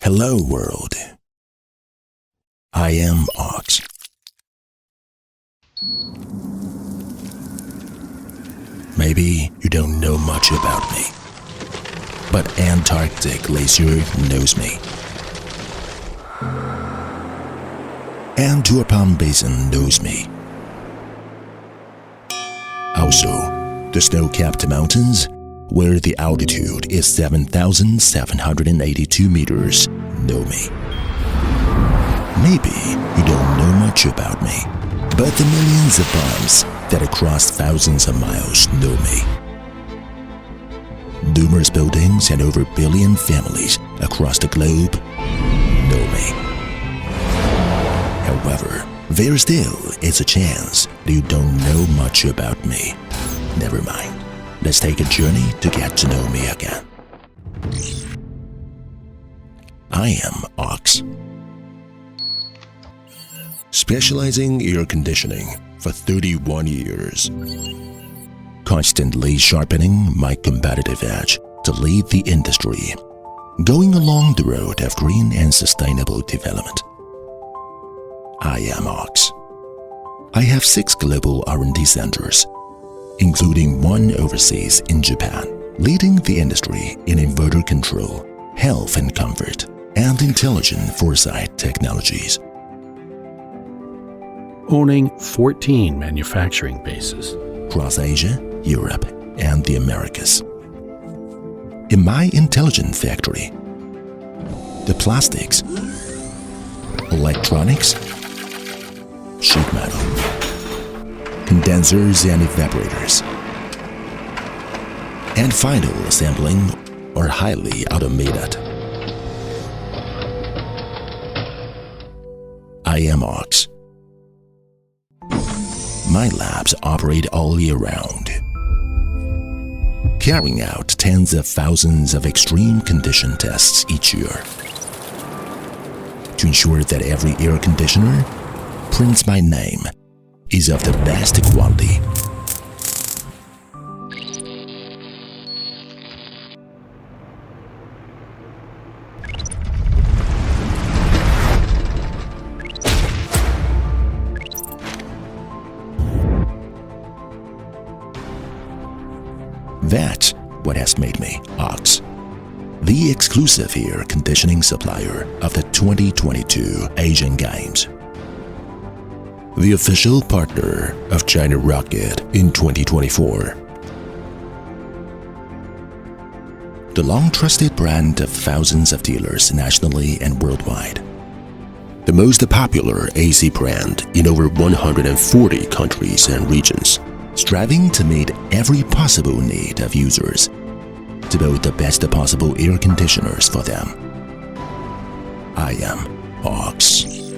Hello world. I am AUX. Maybe you don't know much about me, but Antarctic Glacier knows me. And Tuapam Basin knows me. Also, the snow-capped mountains, where the altitude is 7,782 meters, know me. Maybe you don't know much about me, but the millions of bombs that across thousands of miles know me. Numerous buildings and over a billion families across the globe know me. However, there still is a chance that you don't know much about me. Never mind. Let's take a journey to get to know me again. I am AUX. Specializing air conditioning for 31 years. Constantly sharpening my competitive edge to lead the industry, going along the road of green and sustainable development. I am AUX. I have 6 global R&D centers, including one overseas in Japan, leading the industry in inverter control, health and comfort, and intelligent foresight technologies. Owning 14 manufacturing bases Across Asia, Europe, and the Americas. In my intelligent factory, the plastics, electronics, sheet metal, condensers and evaporators, and final assembling are highly automated. I am AUX. My labs operate all year round, carrying out tens of thousands of extreme condition tests each year to ensure that every air conditioner prints my name is of the best quality. That's what has made me AUX, the exclusive air conditioning supplier of the 2022 Asian Games, the official partner of China Rocket in 2024, the long-trusted brand of thousands of dealers nationally and worldwide, the most popular AC brand in over 140 countries and regions, striving to meet every possible need of users to build the best possible air conditioners for them. I am AUX.